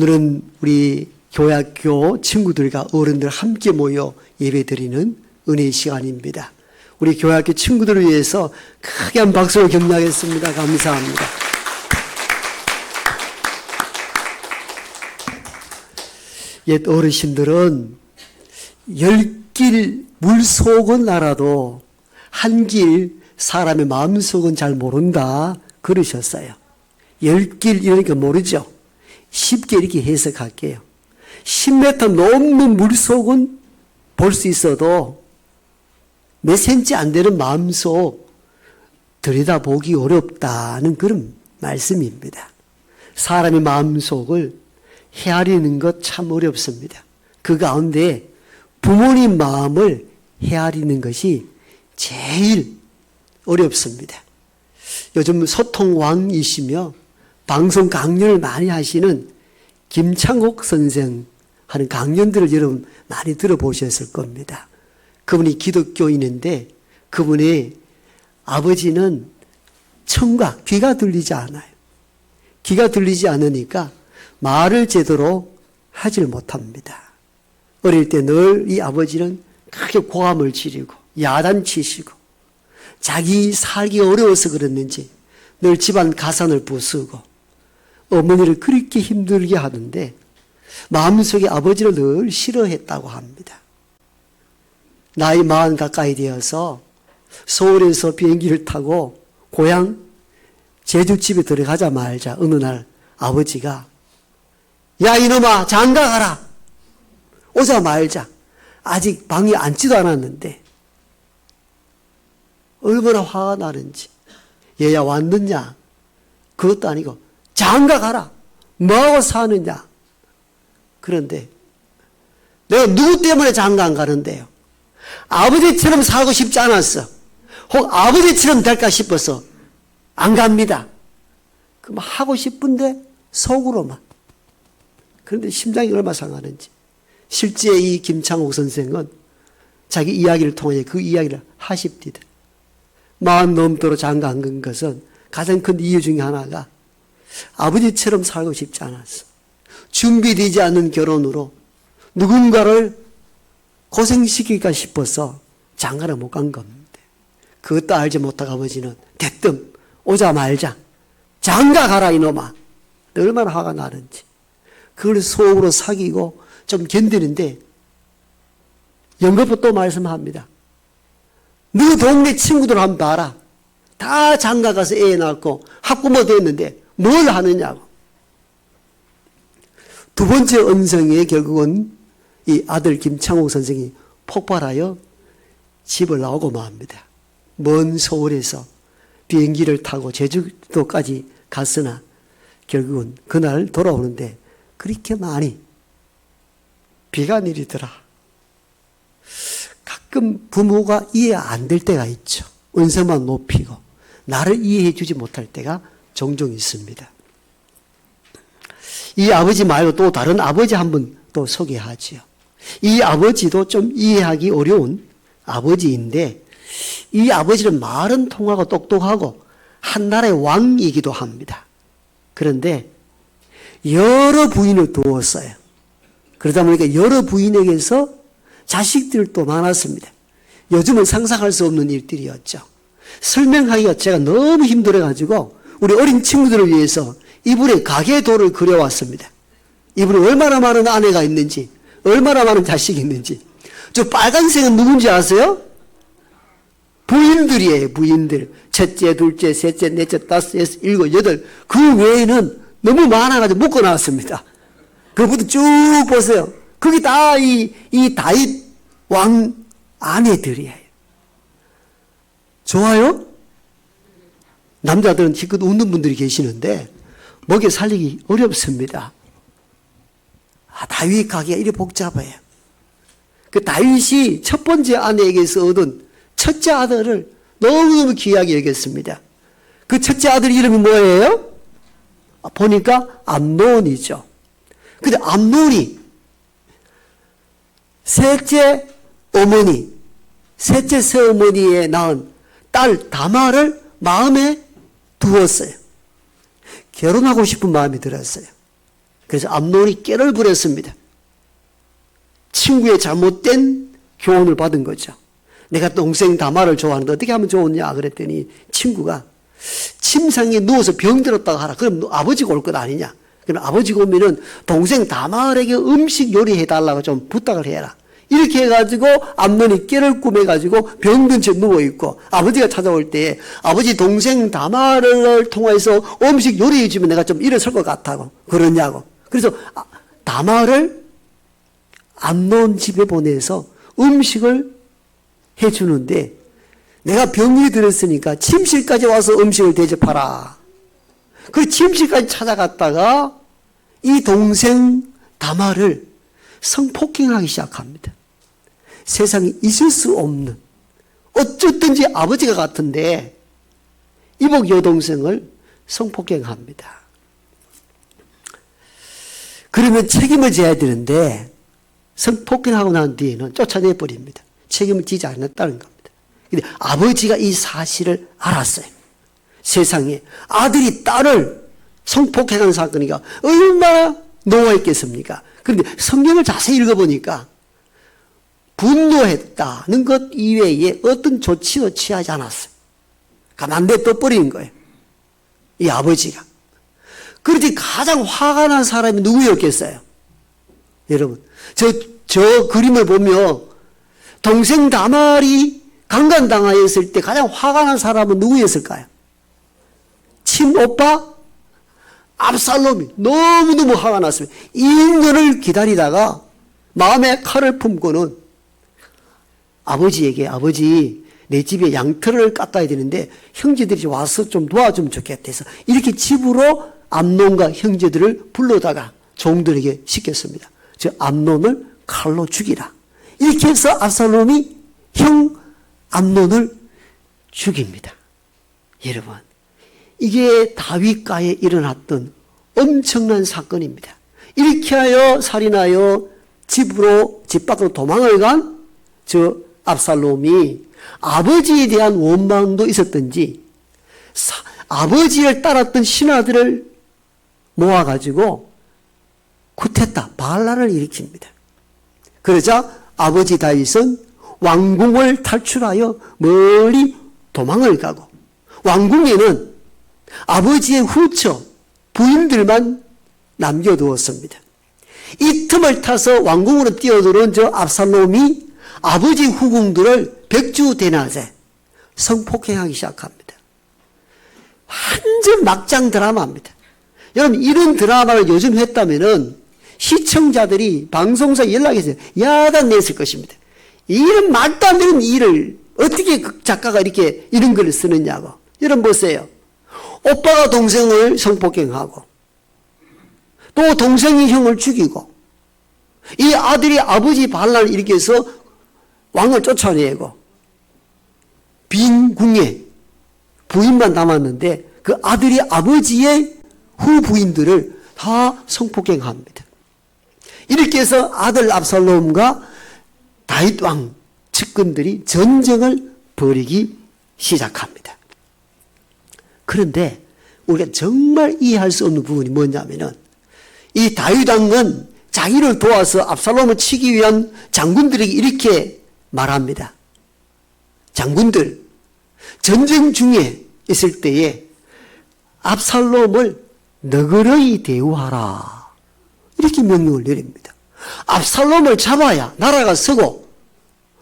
오늘은 우리 교회학교 친구들과 어른들 함께 모여 예배드리는 은혜의 시간입니다. 우리 교회학교 친구들을 위해서 크게 한 박수로 격려하겠습니다. 감사합니다. 옛 어르신들은 10길 물속은 알아도 한 길 사람의 마음속은 잘 모른다 그러셨어요. 10길 이러니까 모르죠. 쉽게 이렇게 해석할게요. 10m 넘는 물속은 볼 수 있어도 몇 센치 안 되는 마음속 들여다보기 어렵다는 그런 말씀입니다. 사람의 마음속을 헤아리는 것 참 어렵습니다. 그 가운데 부모님 마음을 헤아리는 것이 제일 어렵습니다. 요즘 소통왕이시며 방송 강연을 많이 하시는 김창옥 선생 하는 강연들을 여러분 많이 들어보셨을 겁니다. 그분이 기독교인인데 그분의 아버지는 청각, 귀가 들리지 않아요. 귀가 들리지 않으니까 말을 제대로 하질 못합니다. 어릴 때 늘 이 아버지는 크게 고함을 지르고 야단치시고 자기 살기 어려워서 그랬는지 늘 집안 가산을 부수고 어머니를 그렇게 힘들게 하는데 마음속에 아버지를 늘 싫어했다고 합니다. 나이 40 가까이 되어서 서울에서 비행기를 타고 고향 제주집에 들어가자마자 어느 날 아버지가 야 이놈아 장가 가라 오자 말자 아직 방에 앉지도 않았는데 얼마나 화가 나는지 얘야 왔느냐 그것도 아니고 장가 가라 뭐하고 사느냐 그런데 내가 누구 때문에 장가 안 가는데요 아버지처럼 살고 싶지 않았어 혹 아버지처럼 될까 싶어서 안 갑니다 그럼 하고 싶은데 속으로만 그런데 심장이 얼마나 상하는지 실제 이 김창옥 선생은 자기 이야기를 통해 그 이야기를 하십니다 40 넘도록 장가 안 간 것은 가장 큰 이유 중에 하나가 아버지처럼 살고 싶지 않았어. 준비되지 않은 결혼으로 누군가를 고생시킬까 싶어서 장가를 못 간 겁니다. 그것도 알지 못하고 아버지는 대뜸 오자 말자 장가 가라 이놈아. 얼마나 화가 나는지. 그걸 속으로 사귀고 좀 견디는데 연거푸 또 말씀합니다. 너 동네 친구들 한번 봐라. 다 장가 가서 애 낳고 학부모 됐는데 뭘 하느냐고. 두 번째 음성에 결국은 이 아들 김창옥 선생이 폭발하여 집을 나오고 맙니다. 먼 서울에서 비행기를 타고 제주도까지 갔으나 결국은 그날 돌아오는데 그렇게 많이 비가 내리더라. 가끔 부모가 이해 안 될 때가 있죠. 언성만 높이고 나를 이해해 주지 못할 때가 종종 있습니다. 이 아버지 말고 또 다른 아버지 한 분 또 소개하지요. 이 아버지도 좀 이해하기 어려운 아버지인데 이 아버지는 말은 통하고 똑똑하고 한 나라의 왕이기도 합니다. 그런데 여러 부인을 두었어요. 그러다 보니까 여러 부인에게서 자식들도 많았습니다. 요즘은 상상할 수 없는 일들이었죠. 설명하기가 제가 너무 힘들어가지고 우리 어린 친구들을 위해서 이분의 가계도를 그려왔습니다. 이분이 얼마나 많은 아내가 있는지 얼마나 많은 자식이 있는지. 저 빨간색은 누군지 아세요? 부인들이에요. 부인들. 첫째, 둘째, 셋째, 넷째, 다섯, 여섯, 일곱, 여덟. 그 외에는 너무 많아가지고 묶어놨습니다. 그것부터 쭉 보세요. 그게 다 이 다윗 왕 아내들이에요. 좋아요? 남자들은 기껏 웃는 분들이 계시는데 먹여 살리기 어렵습니다. 다윗 가게가 이렇게 복잡해요. 그 다윗이 첫 번째 아내에게서 얻은 첫째 아들을 너무너무 귀하게 여겼습니다. 그 첫째 아들 이름이 뭐예요? 보니까 암논이죠. 근데 암논이 셋째 어머니, 셋째 새어머니에 낳은 딸 다말을 마음에 두었어요. 결혼하고 싶은 마음이 들었어요. 그래서 암논이 깨를 부렸습니다. 친구의 잘못된 교훈을 받은 거죠. 내가 동생 다말을 좋아하는데 어떻게 하면 좋으냐 그랬더니 친구가 침상에 누워서 병들었다고 하라. 그럼 아버지가 올 것 아니냐. 그럼 아버지가 오면은 동생 다말에게 음식 요리해달라고 좀 부탁을 해라. 이렇게 해가지고 암논이 깨를 꾸며가지고 병든 채 누워있고 아버지가 찾아올 때 아버지 동생 다말을 통해서 음식 요리해주면 내가 좀 일어설 것 같다고 그러냐고. 그래서 다말을 암논 집에 보내서 음식을 해주는데 내가 병이 들었으니까 침실까지 와서 음식을 대접하라. 그 침실까지 찾아갔다가 이 동생 다말을 성폭행하기 시작합니다. 세상에 있을 수 없는 어쨌든지 아버지가 같은데 이복 여동생을 성폭행합니다. 그러면 책임을 져야 되는데 성폭행하고 난 뒤에는 쫓아내버립니다. 책임을 지지 않았다는 겁니다. 근데 아버지가 이 사실을 알았어요. 세상에 아들이 딸을 성폭행한 사건이가 얼마나 노화했겠습니까? 그런데 성경을 자세히 읽어보니까 분노했다는 것 이외에 어떤 조치도 취하지 않았어요. 가만 냅둬버린 거예요. 이 아버지가. 그런데 가장 화가 난 사람이 누구였겠어요? 여러분, 저 그림을 보면 동생 다말이 강간당하였을 때 가장 화가 난 사람은 누구였을까요? 친오빠 압살롬이 너무너무 화가 났습니다. 2년을 기다리다가 마음에 칼을 품고는 아버지에게 아버지 내 집에 양털을 깎아야 되는데 형제들이 와서 좀 도와주면 좋겠다 해서 이렇게 집으로 암논과 형제들을 불러다가 종들에게 시켰습니다. 저 암논을 칼로 죽이라. 이렇게 해서 압살롬이 형 암논을 죽입니다. 여러분, 이게 다윗가에 일어났던 엄청난 사건입니다. 이렇게 하여 살인하여 집 밖으로 도망을 간 저 압살롬이 아버지에 대한 원망도 있었던지 아버지를 따랐던 신하들을 모아가지고 쿠데타 반란을 일으킵니다. 그러자 아버지 다윗은 왕궁을 탈출하여 멀리 도망을 가고 왕궁에는 아버지의 후처 부인들만 남겨두었습니다. 이 틈을 타서 왕궁으로 뛰어들어온 저 압살롬이 아버지 후궁들을 백주대낮에 성폭행하기 시작합니다. 완전 막장 드라마입니다. 여러분, 이런 드라마를 요즘 했다면은 시청자들이 방송사에 연락해서 야단 냈을 것입니다. 이런 말도 안 되는 일을 어떻게 작가가 이렇게 이런 글을 쓰느냐고. 여러분 보세요. 오빠가 동생을 성폭행하고 또 동생이 형을 죽이고 이 아들이 아버지 반란을 일으켜서 왕을 쫓아내고 빈 궁에 부인만 남았는데 그 아들이 아버지의 후부인들을 다 성폭행합니다. 이렇게 해서 아들 압살롬과 다윗 왕 측근들이 전쟁을 벌이기 시작합니다. 그런데 우리가 정말 이해할 수 없는 부분이 뭐냐면은 이 다윗 왕은 자기를 도와서 압살롬을 치기 위한 장군들에게 이렇게 말합니다. 장군들, 전쟁 중에 있을 때에 압살롬을 너그러이 대우하라. 이렇게 명령을 내립니다. 압살롬을 잡아야 나라가 서고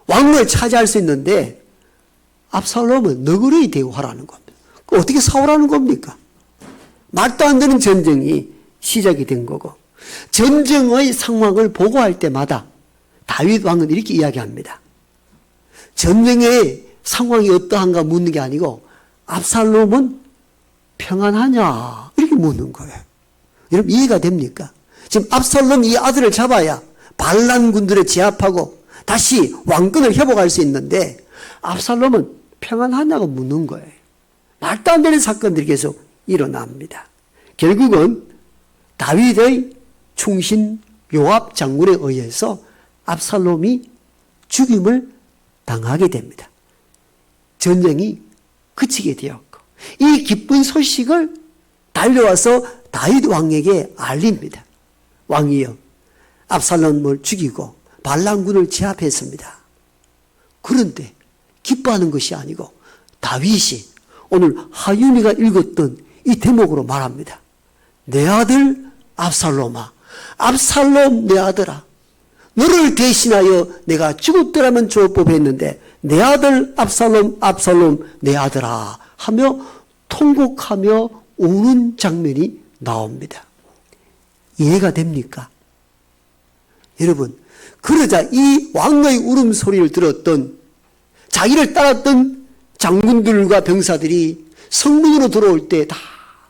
왕을 차지할 수 있는데 압살롬은 너그러이 대우하라는 겁니다. 어떻게 싸우라는 겁니까? 말도 안 되는 전쟁이 시작이 된 거고 전쟁의 상황을 보고할 때마다 다윗 왕은 이렇게 이야기합니다. 전쟁의 상황이 어떠한가 묻는 게 아니고 압살롬은 평안하냐 이렇게 묻는 거예요. 여러분 이해가 됩니까? 지금 압살롬 이 아들을 잡아야 반란군들을 제압하고 다시 왕권을 회복할 수 있는데 압살롬은 평안하냐고 묻는 거예요. 말도 안 되는 사건들이 계속 일어납니다. 결국은 다윗의 충신 요압 장군에 의해서 압살롬이 죽임을 당하게 됩니다. 전쟁이 그치게 되었고 이 기쁜 소식을 달려와서 다윗 왕에게 알립니다. 왕이여 압살롬을 죽이고 반란군을 제압했습니다. 그런데 기뻐하는 것이 아니고 다윗이 오늘 하윤이가 읽었던 이 대목으로 말합니다. 내 아들 압살롬아, 압살롬 내 아들아, 너를 대신하여 내가 죽었더라면 좋을 법했는데 내 아들 압살롬, 압살롬 내 아들아 하며 통곡하며 우는 장면이 나옵니다. 이해가 됩니까? 여러분, 그러자 이 왕의 울음소리를 들었던 자기를 따랐던 장군들과 병사들이 성문으로 들어올 때 다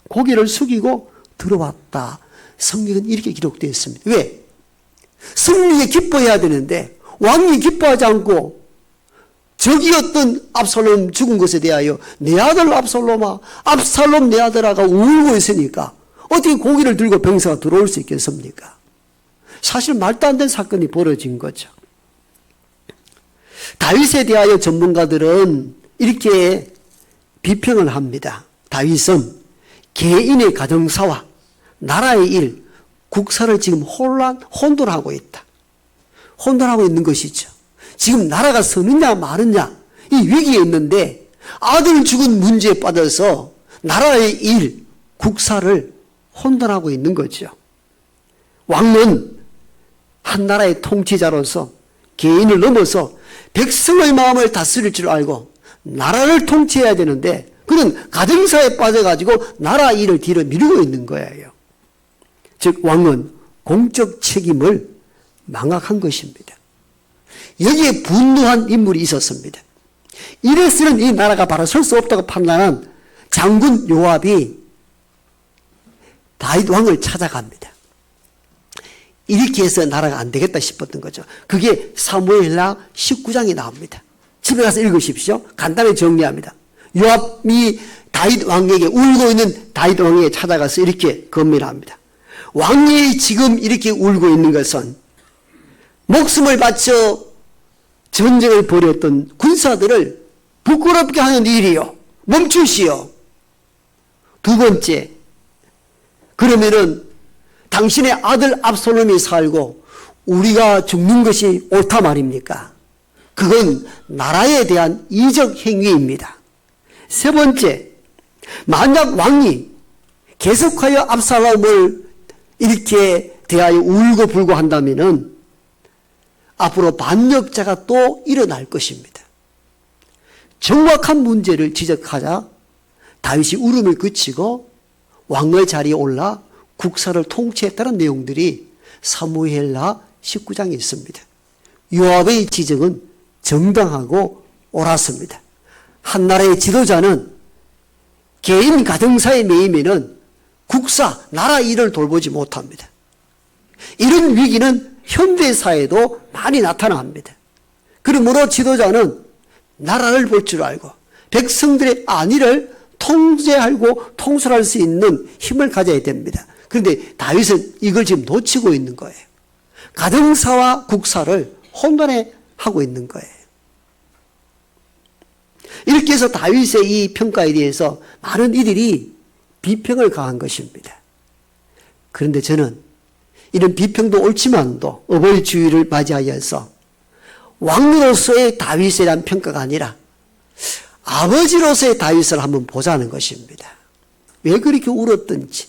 고개를 숙이고 들어왔다. 성경은 이렇게 기록되어 있습니다. 왜? 승리에 기뻐해야 되는데 왕이 기뻐하지 않고 적이었던 압살롬 죽은 것에 대하여 내 아들 압살롬아, 압살롬 내 아들아가 울고 있으니까 어떻게 고개를 들고 병사가 들어올 수 있겠습니까? 사실 말도 안 되는 사건이 벌어진 거죠. 다윗에 대하여 전문가들은 이렇게 비평을 합니다. 다윗은 개인의 가정사와 나라의 일, 국사를 지금 혼돈하고 있다. 혼돈하고 있는 것이죠. 지금 나라가 서느냐 마느냐 이 위기에 있는데 아들 죽은 문제에 빠져서 나라의 일, 국사를 혼돈하고 있는 거죠. 왕은 한 나라의 통치자로서 개인을 넘어서 백성의 마음을 다스릴 줄 알고 나라를 통치해야 되는데 그는 가정사에 빠져가지고 나라 일을 뒤로 미루고 있는 거예요. 즉 왕은 공적 책임을 망각한 것입니다. 여기에 분노한 인물이 있었습니다. 이래서는 이 나라가 바로 설 수 없다고 판단한 장군 요압이 다윗 왕을 찾아갑니다. 이렇게 해서 나라가 안 되겠다 싶었던 거죠. 그게 사무엘하 19장에 나옵니다. 집에 가서 읽으십시오. 간단히 정리합니다. 요압이 다윗 왕에게 울고 있는 다윗 왕에게 찾아가서 이렇게 건면합니다. 왕이 지금 이렇게 울고 있는 것은 목숨을 바쳐 전쟁을 벌였던 군사들을 부끄럽게 하는 일이요. 멈추시오. 두 번째, 그러면은 당신의 아들 압살롬이 살고 우리가 죽는 것이 옳다 말입니까? 그건 나라에 대한 이적 행위입니다. 세 번째, 만약 왕이 계속하여 압살롬을 이렇게 대하여 울고 불고 한다면은 앞으로 반역자가 또 일어날 것입니다. 정확한 문제를 지적하자 다윗이 울음을 그치고 왕의 자리에 올라 국사를 통치했다는 내용들이 사무엘하 19장에 있습니다. 요압의 지적은 정당하고 옳았습니다. 한 나라의 지도자는 개인 가정사에 매이면은 국사, 나라 일을 돌보지 못합니다. 이런 위기는 현대사에도 많이 나타납니다. 그러므로 지도자는 나라를 볼 줄 알고 백성들의 안위를 통제하고 통솔할 수 있는 힘을 가져야 됩니다. 그런데 다윗은 이걸 지금 놓치고 있는 거예요. 가정사와 국사를 혼돈해 하고 있는 거예요. 이렇게 해서 다윗의 이 평가에 대해서 많은 이들이 비평을 가한 것입니다. 그런데 저는 이런 비평도 옳지만도 어버이 주일을 맞이하여서 왕으로서의 다윗에 대한 평가가 아니라 아버지로서의 다윗을 한번 보자는 것입니다. 왜 그렇게 울었던지,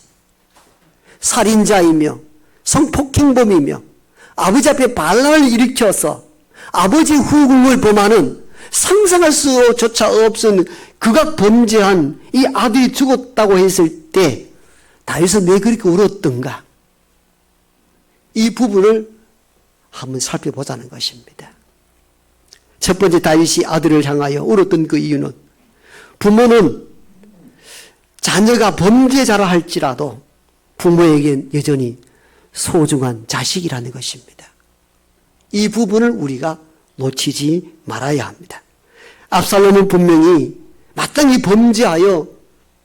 살인자이며 성폭행범이며 아버지 앞에 반란을 일으켜서 아버지 후궁을 범하는 상상할 수조차 없은 극악 범죄한 이 아들이 죽었다고 했을 때 다윗은 왜 그렇게 울었던가? 이 부분을 한번 살펴보자는 것입니다. 첫 번째, 다윗이 아들을 향하여 울었던 그 이유는 부모는 자녀가 범죄자라 할지라도 부모에겐 여전히 소중한 자식이라는 것입니다. 이 부분을 우리가 놓치지 말아야 합니다. 압살롬은 분명히 마땅히 범죄하여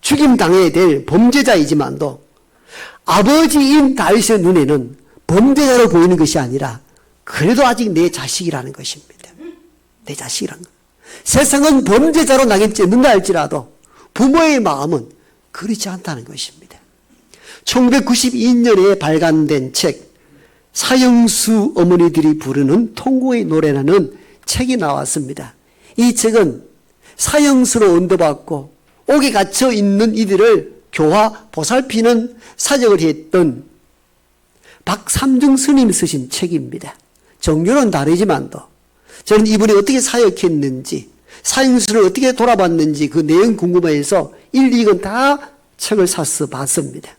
죽임당해야 될 범죄자이지만도 아버지인 다윗의 눈에는 범죄자로 보이는 것이 아니라 그래도 아직 내 자식이라는 것입니다. 내 자식이라는 것. 세상은 범죄자로 낙인 찍는다 할지라도 부모의 마음은 그렇지 않다는 것입니다. 1992년에 발간된 책 사형수 어머니들이 부르는 통곡의 노래라는 책이 나왔습니다. 이 책은 사형수로 언도받고 옥에 갇혀 있는 이들을 교화 보살피는 사역을 했던 박삼중 스님이 쓰신 책입니다. 종류는 다르지만도 저는 이분이 어떻게 사역했는지, 사형수를 어떻게 돌아봤는지 그 내용 궁금해서 1, 2권 다 책을 사서 봤습니다.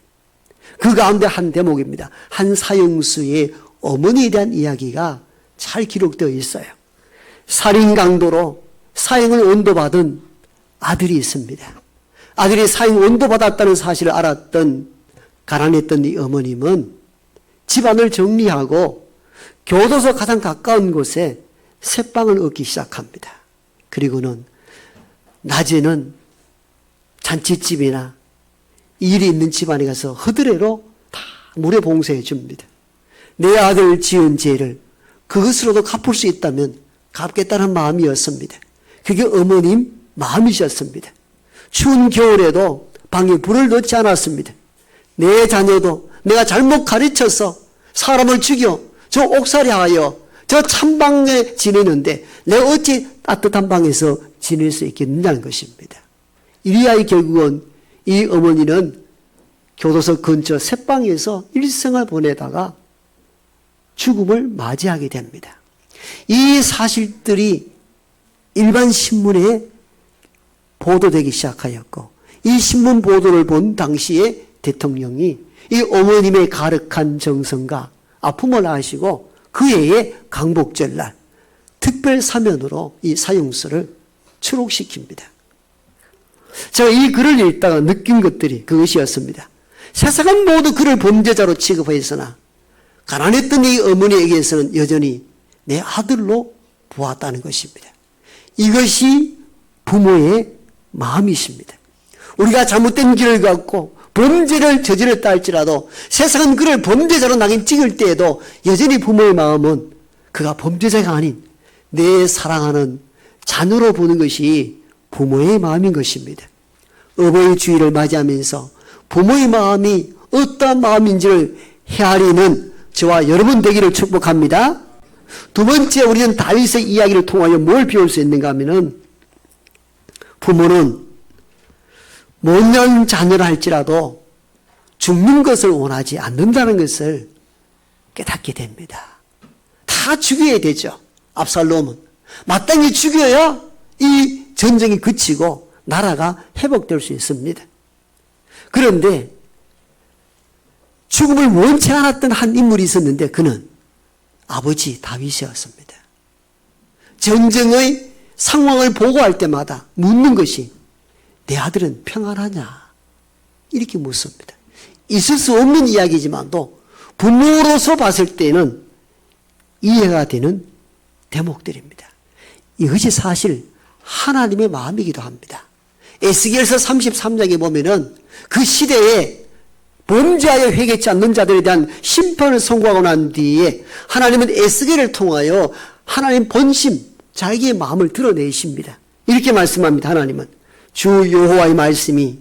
그 가운데 한 대목입니다. 한 사형수의 어머니에 대한 이야기가 잘 기록되어 있어요. 살인 강도로 사형을 언도받은 아들이 있습니다. 아들이 사형 언도받았다는 사실을 알았던 가난했던 이 어머님은 집안을 정리하고 교도소 가장 가까운 곳에 새빵을 얻기 시작합니다. 그리고는 낮에는 잔치집이나 일이 있는 집안에 가서 허드레로 다 물에 봉쇄해 줍니다. 내 아들 지은 죄를 그것으로도 갚을 수 있다면 갚겠다는 마음이었습니다. 그게 어머님 마음이셨습니다. 추운 겨울에도 방에 불을 넣지 않았습니다. 내 자녀도 내가 잘못 가르쳐서 사람을 죽여 저 옥살이하여 저 찬방에 지내는데 내가 어찌 따뜻한 방에서 지낼 수 있겠느냐는 것입니다. 이리하여 결국은 이 어머니는 교도소 근처 새방에서 일생을 보내다가 죽음을 맞이하게 됩니다. 이 사실들이 일반 신문에 보도되기 시작하였고 이 신문 보도를 본 당시에 대통령이 이 어머님의 가륵한 정성과 아픔을 아시고 그 해에 강복절날 특별 사면으로 이 사형수를 추록시킵니다. 제가 이 글을 읽다가 느낀 것들이 그것이었습니다. 세상은 모두 그를 범죄자로 취급했으나 가난했던 이 어머니에게서는 여전히 내 아들로 보았다는 것입니다. 이것이 부모의 마음이십니다. 우리가 잘못된 길을 갖고 범죄를 저질렀다 할지라도 세상은 그를 범죄자로 낙인 찍을 때에도 여전히 부모의 마음은 그가 범죄자가 아닌 내 사랑하는 자녀로 보는 것이 부모의 마음인 것입니다. 어버이 주일을 맞이하면서 부모의 마음이 어떠한 마음인지를 헤아리는 저와 여러분 되기를 축복합니다. 두 번째, 우리는 다윗의 이야기를 통하여 뭘 배울 수 있는가 하면은 부모는 못난 자녀라 할지라도 죽는 것을 원하지 않는다는 것을 깨닫게 됩니다. 다 죽여야 되죠. 압살롬은 마땅히 죽여야 이 전쟁이 그치고 나라가 회복될 수 있습니다. 그런데 죽음을 원치 않았던 한 인물이 있었는데 그는 아버지 다윗이었습니다. 전쟁의 상황을 보고할 때마다 묻는 것이 내 아들은 평안하냐? 이렇게 묻습니다. 있을 수 없는 이야기지만도 부모로서 봤을 때는 이해가 되는 대목들입니다. 이것이 사실 하나님의 마음이기도 합니다. 에스겔서 33장에 보면은 그 시대에 범죄하여 회개치 않는 자들에 대한 심판을 선고하고 난 뒤에 하나님은 에스겔을 통하여 하나님 본심, 자기의 마음을 드러내십니다. 이렇게 말씀합니다. 하나님은 주 여호와의 말씀이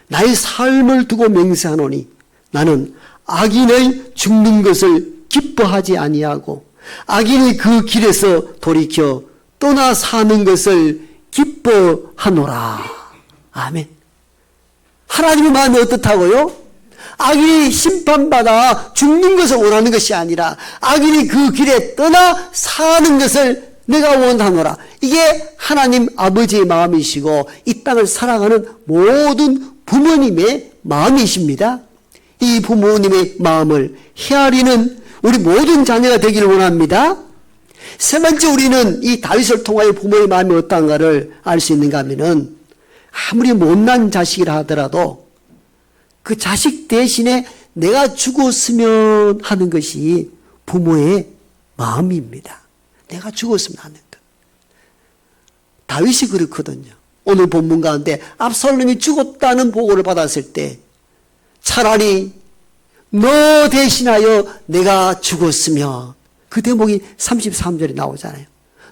나의 삶을 두고 맹세하노니 나는 악인의 죽는 것을 기뻐하지 아니하고 악인이 그 길에서 돌이켜 떠나 사는 것을 기뻐하노라. 아멘. 하나님의 마음이 어떻다고요? 악인이 심판받아 죽는 것을 원하는 것이 아니라 악인이 그 길에 떠나 사는 것을 내가 원하노라. 이게 하나님 아버지의 마음이시고 이 땅을 살아가는 모든 부모님의 마음이십니다. 이 부모님의 마음을 헤아리는 우리 모든 자녀가 되기를 원합니다. 세 번째, 우리는 이 다윗을 통하여 부모의 마음이 어떠한가를 알 수 있는가 하면은 아무리 못난 자식이라 하더라도 그 자식 대신에 내가 죽었으면 하는 것이 부모의 마음입니다. 내가 죽었으면 하는 것. 다윗이 그렇거든요. 오늘 본문 가운데 압살롬이 죽었다는 보고를 받았을 때 차라리 너 대신하여 내가 죽었으면, 그 대목이 33절에 나오잖아요.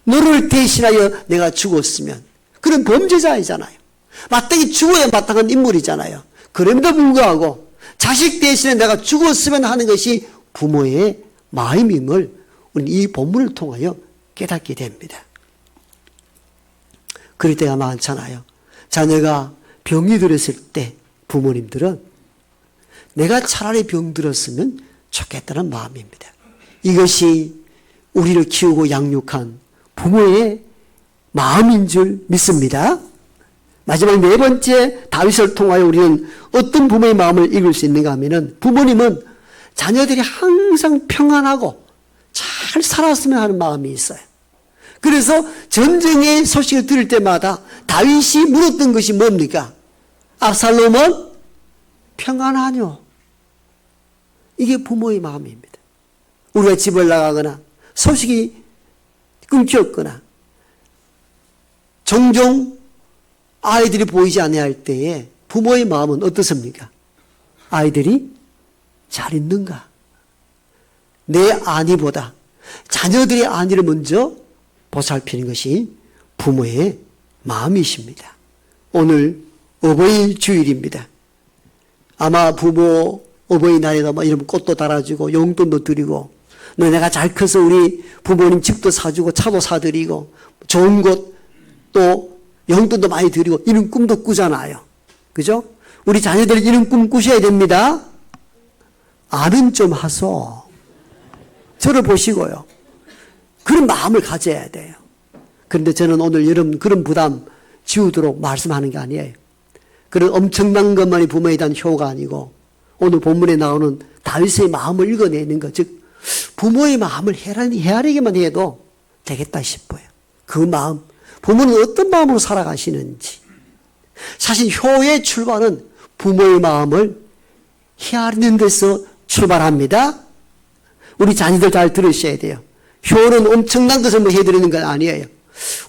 너를 대신하여 내가 죽었으면. 그런 범죄자이잖아요. 마땅히 죽어야 마땅한 인물이잖아요. 그럼에도 불구하고 자식 대신에 내가 죽었으면 하는 것이 부모의 마음임을 우리는 이 본문을 통하여 깨닫게 됩니다. 그럴 때가 많잖아요. 자녀가 병이 들었을 때 부모님들은 내가 차라리 병 들었으면 좋겠다는 마음입니다. 이것이 우리를 키우고 양육한 부모의 마음인 줄 믿습니다. 마지막 네 번째, 다윗을 통하여 우리는 어떤 부모의 마음을 읽을 수 있는가 하면은, 부모님은 자녀들이 항상 평안하고 잘 살았으면 하는 마음이 있어요. 그래서 전쟁의 소식을 들을 때마다 다윗이 물었던 것이 뭡니까? 압살롬은 평안하뇨? 이게 부모의 마음입니다. 우리가 집을 나가거나 소식이 끊겼거나 종종 아이들이 보이지 아니할 때에 부모의 마음은 어떻습니까? 아이들이 잘 있는가? 내 안위보다 자녀들의 안위를 먼저 보살피는 것이 부모의 마음이십니다. 오늘 어버이 주일입니다. 아마 부모 어버이날에도 뭐 이런 꽃도 달아주고 용돈도 드리고, 너네가 잘 커서 우리 부모님 집도 사주고 차도 사드리고 좋은 곳 또 용돈도 많이 드리고 이런 꿈도 꾸잖아요. 그죠? 우리 자녀들이 이런 꿈 꾸셔야 됩니다. 아는 좀 하소. 저를 보시고요. 그런 마음을 가져야 돼요. 그런데 저는 오늘 여러분 그런 부담 지우도록 말씀하는 게 아니에요. 그런 엄청난 것만이 부모에 대한 효가 아니고, 오늘 본문에 나오는 다윗의 마음을 읽어내는 것, 즉 부모의 마음을 헤아리기만 해도 되겠다 싶어요. 그 마음, 부모는 어떤 마음으로 살아가시는지. 사실 효의 출발은 부모의 마음을 헤아리는 데서 출발합니다. 우리 자녀들 잘 들으셔야 돼요. 효는 엄청난 것을 뭐 해드리는 건 아니에요.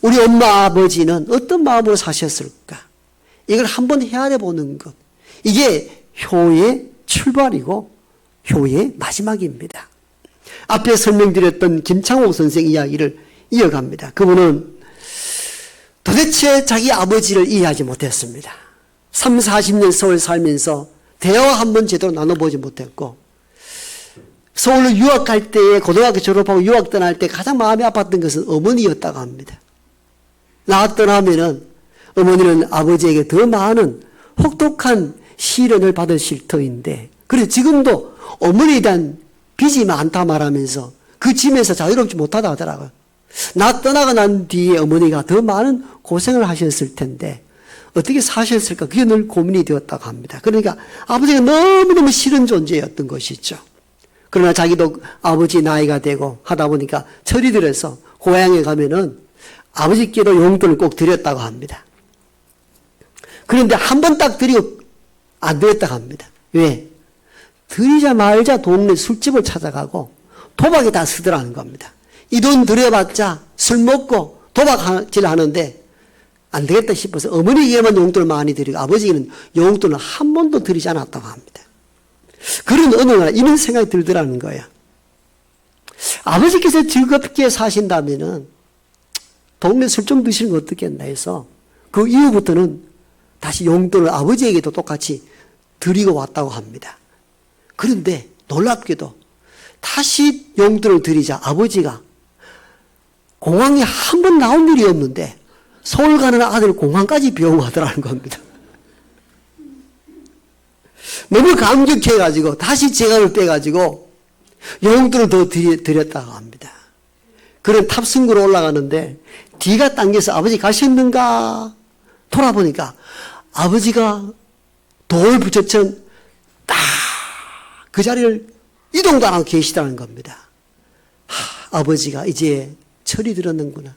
우리 엄마 아버지는 어떤 마음으로 사셨을까? 이걸 한번 헤아려 보는 것. 이게 효의 출발이고 효의 마지막입니다. 앞에 설명드렸던 김창옥 선생 이야기를 이어갑니다. 그분은 도대체 자기 아버지를 이해하지 못했습니다. 30-40년 서울 살면서 대화 한번 제대로 나눠보지 못했고, 서울로 유학 갈 때에 고등학교 졸업하고 유학 떠날 때 가장 마음이 아팠던 것은 어머니였다고 합니다. 나 떠나면은 어머니는 아버지에게 더 많은 혹독한 시련을 받으실 터인데, 그래서 지금도 어머니에 대한 빚이 많다 말하면서 그 짐에서 자유롭지 못하다 하더라고요. 나 떠나고 난 뒤에 어머니가 더 많은 고생을 하셨을 텐데 어떻게 사셨을까? 그게 늘 고민이 되었다고 합니다. 그러니까 아버지가 너무너무 싫은 존재였던 것이죠. 그러나 자기도 아버지 나이가 되고 하다 보니까 철이 들어서 고향에 가면은 아버지께도 용돈을 꼭 드렸다고 합니다. 그런데 한 번 딱 드리고 안 드렸다고 합니다. 왜? 드리자 말자 동네 술집을 찾아가고 도박에 다 쓰더라는 겁니다. 이 돈 들여봤자 술 먹고 도박질 하는데 안 되겠다 싶어서 어머니에게만 용돈을 많이 드리고 아버지에게는 용돈을 한 번도 드리지 않았다고 합니다. 그런 어느 날 이런 생각이 들더라는 거예요. 아버지께서 즐겁게 사신다면은 동네 술 좀 드시는 거 어떻겠나 해서 그 이후부터는 다시 용돈을 아버지에게도 똑같이 드리고 왔다고 합니다. 그런데 놀랍게도 다시 용돈을 드리자 아버지가 공항에 한 번 나온 일이 없는데 서울 가는 아들 공항까지 비용하더라는 겁니다. 너무 감격해가지고 다시 재간을 빼가지고 용돈을 더 드렸다고 합니다. 그런 탑승구로 올라가는데 뒤가 당겨서 아버지 가셨는가 돌아보니까 아버지가 돌 부처처럼 딱 그 자리를 이동도 안 하고 계시다는 겁니다. 아버지가 이제 철이 들었는구나.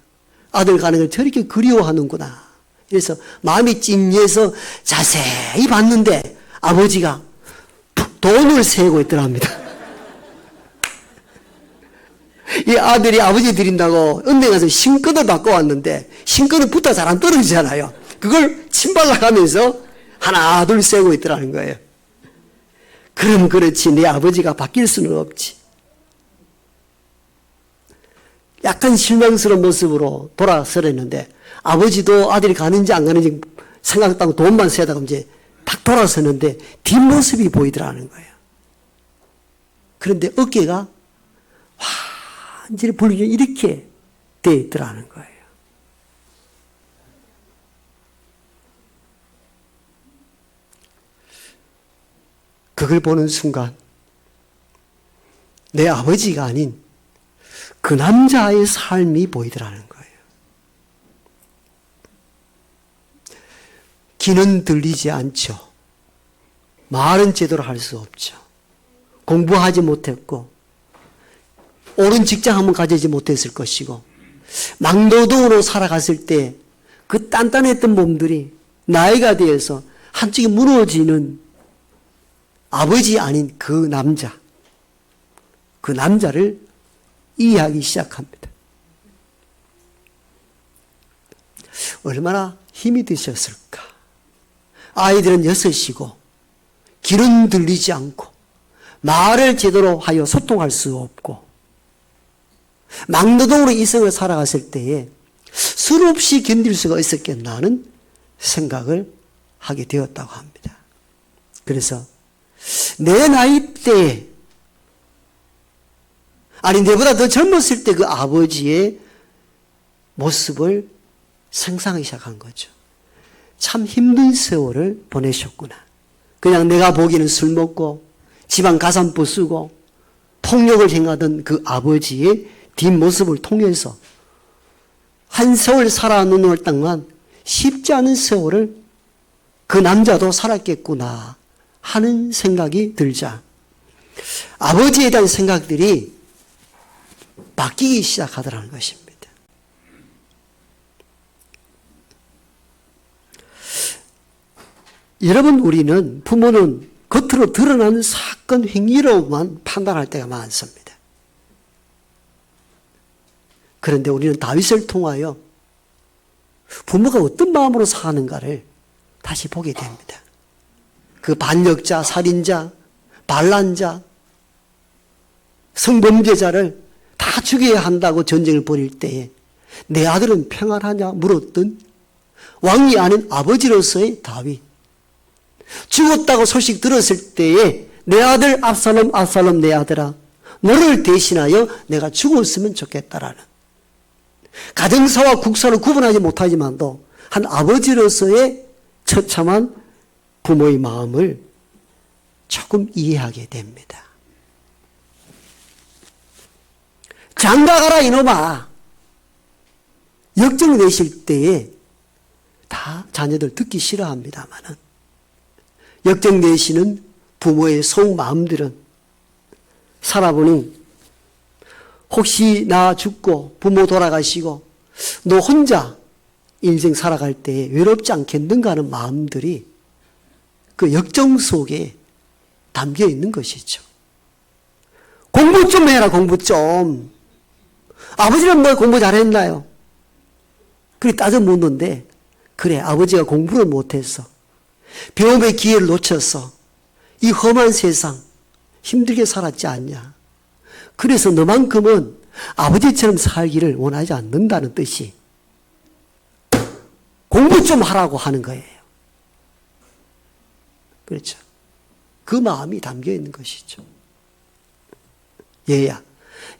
아들 가는 걸 저렇게 그리워하는구나. 그래서 마음이 찡해서 자세히 봤는데 아버지가 돈을 세고 있더랍니다. 이 아들이 아버지 드린다고 은행 가서 신권을 받고 왔는데 신권은 붙어 잘 안 떨어지잖아요. 그걸 침발라가면서 하나 둘 세고 있더라는 거예요. 그럼 그렇지 내 아버지가 바뀔 수는 없지. 약간 실망스러운 모습으로 돌아서렸는데 아버지도 아들이 가는지 안 가는지 생각하고 돈만 세다가 이제 탁 돌아서는데 뒷모습이 보이더라는 거예요. 그런데 어깨가 완전히 불균형이 이렇게 되어 있더라는 거예요. 그걸 보는 순간 내 아버지가 아닌 그 남자의 삶이 보이더라는 거예요. 귀는 들리지 않죠. 말은 제대로 할 수 없죠. 공부하지 못했고 옳은 직장 한번 가지지 못했을 것이고 막노동으로 살아갔을 때 그 단단했던 몸들이 나이가 되어서 한쪽이 무너지는 아버지 아닌 그 남자를 이해하기 시작합니다. 얼마나 힘이 드셨을까. 아이들은 6이고 귀는 들리지 않고 말을 제대로 하여 소통할 수 없고 막노동으로 이생을 살아갔을 때에 수없이 견딜 수가 있었겠나 하는 생각을 하게 되었다고 합니다. 그래서 내 나이 때에 아니 내보다 더 젊었을 때 그 아버지의 모습을 상상하기 시작한 거죠. 참 힘든 세월을 보내셨구나. 그냥 내가 보기에는 술 먹고 집안 가산부 쓰고 폭력을 행하던 그 아버지의 뒷모습을 통해서 한 세월 살아오는 동안 쉽지 않은 세월을 그 남자도 살았겠구나 하는 생각이 들자 아버지에 대한 생각들이 바뀌기 시작하더라는 것입니다. 여러분, 우리는 부모는 겉으로 드러나는 사건 행위로만 판단할 때가 많습니다. 그런데 우리는 다윗을 통하여 부모가 어떤 마음으로 사는가를 다시 보게 됩니다. 그 반역자, 살인자, 반란자, 성범죄자를 다 죽여야 한다고 전쟁을 벌일 때에 내 아들은 평안하냐 물었던 왕이 아닌 아버지로서의 다윗. 죽었다고 소식 들었을 때에 내 아들 압살롬 내 아들아 너를 대신하여 내가 죽었으면 좋겠다라는 가정사와 국사를 구분하지 못하지만도 한 아버지로서의 처참한 부모의 마음을 조금 이해하게 됩니다. 장가가라 이놈아. 역정 내실 때에 다 자녀들 듣기 싫어합니다마는 역정 내시는 부모의 속마음들은 살아보니 혹시 나 죽고 부모 돌아가시고 너 혼자 인생 살아갈 때 외롭지 않겠는가 하는 마음들이 그 역정 속에 담겨 있는 것이죠. 공부 좀 해라, 공부 좀. 아버지는 뭐 공부 잘했나요? 그렇게 따져 묻는데, 그래, 아버지가 공부를 못해서, 배움의 기회를 놓쳐서, 이 험한 세상 힘들게 살았지 않냐. 그래서 너만큼은 아버지처럼 살기를 원하지 않는다는 뜻이 공부 좀 하라고 하는 거예요. 그렇죠. 그 마음이 담겨 있는 것이죠. 얘야,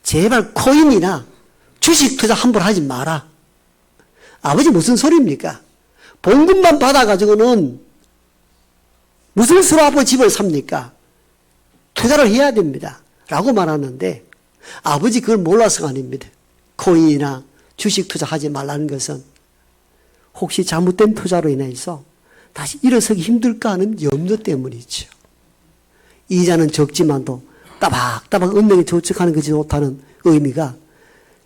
제발 코인이나 주식 투자 함부로 하지 마라. 아버지 무슨 소리입니까? 봉급만 받아가지고는 무슨 수로 아버 집을 삽니까? 투자를 해야 됩니다. 라고 말하는데 아버지 그걸 몰라서가 아닙니다. 코인이나 주식 투자하지 말라는 것은 혹시 잘못된 투자로 인해서 다시 일어서기 힘들까 하는 염려 때문이죠. 이자는 적지만도 따박따박 은행에 저축하는 것이 좋다는 의미가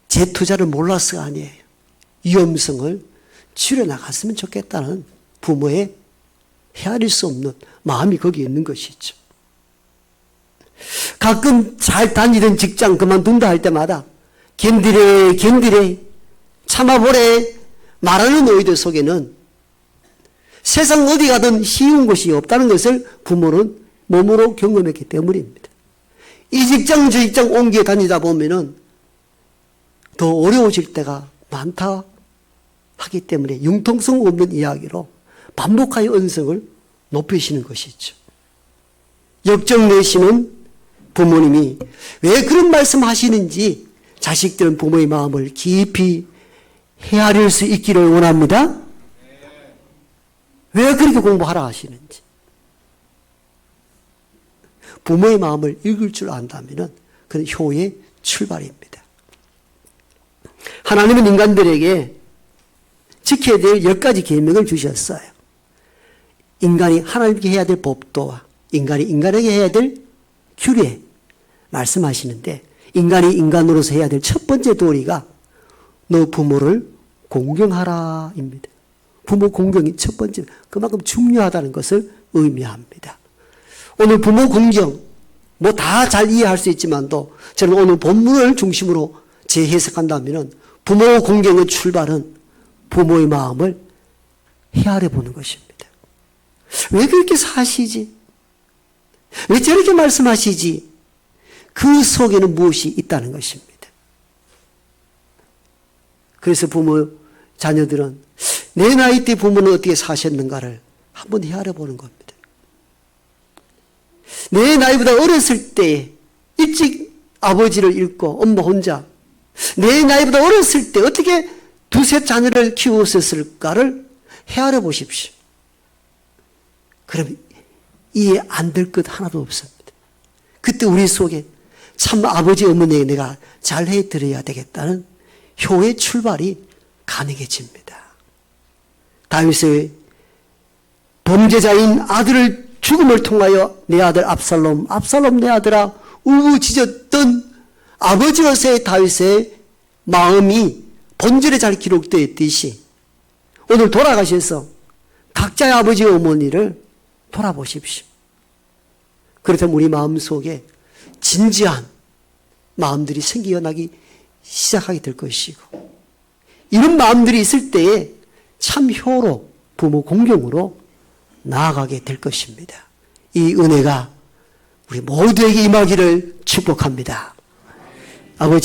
제 투자를 몰라서가 아니에요. 위험성을 줄여나갔으면 좋겠다는 부모의 헤아릴 수 없는 마음이 거기에 있는 것이죠. 가끔 잘 다니던 직장 그만둔다 할 때마다 견디래 참아보래 말하는 너희들 속에는 세상 어디 가든 쉬운 곳이 없다는 것을 부모는 몸으로 경험했기 때문입니다. 이 직장 저 직장 옮겨 다니다 보면은 더 어려워질 때가 많다 하기 때문에 융통성 없는 이야기로 반복하여 언성을 높이시는 것이죠. 역정 내시는 부모님이 왜 그런 말씀 하시는지 자식들은 부모의 마음을 깊이 헤아릴 수 있기를 원합니다. 왜 그렇게 공부하라 하시는지. 부모의 마음을 읽을 줄 안다면 그건 효의 출발입니다. 하나님은 인간들에게 지켜야 될 10가지 계명을 주셨어요. 인간이 하나님께 해야 될 법도와 인간이 인간에게 해야 될 규례 말씀하시는데, 인간이 인간으로서 해야 될 첫 번째 도리가 너 부모를 공경하라입니다. 부모 공경이 첫 번째, 그만큼 중요하다는 것을 의미합니다. 오늘 부모 공경, 뭐 다 잘 이해할 수 있지만도 저는 오늘 본문을 중심으로 재해석한다면 부모 공경의 출발은 부모의 마음을 헤아려 보는 것입니다. 왜 그렇게 사시지? 왜 저렇게 말씀하시지? 그 속에는 무엇이 있다는 것입니다. 그래서 부모, 자녀들은 내 나이 때 부모는 어떻게 사셨는가를 한번 헤아려 보는 겁니다. 내 나이보다 어렸을 때 일찍 아버지를 잃고 엄마 혼자, 내 나이보다 어렸을 때 어떻게 두세 자녀를 키웠었을까를 헤아려 보십시오. 그럼 이해 안 될 것 하나도 없습니다. 그때 우리 속에 참 아버지 어머니에게 내가 잘해 드려야 되겠다는 효의 출발이 가능해집니다. 다윗의 범죄자인 아들을 죽음을 통하여 내 아들 압살롬 내 아들아 우부짖었던 아버지로서의 다윗의 마음이 본절에 잘 기록되어 있듯이 오늘 돌아가셔서 각자의 아버지 어머니를 돌아보십시오. 그렇다면 우리 마음속에 진지한 마음들이 생겨나기 시작하게 될 것이고, 이런 마음들이 있을 때에 참 효로 부모 공경으로 나아가게 될 것입니다. 이 은혜가 우리 모두에게 임하기를 축복합니다.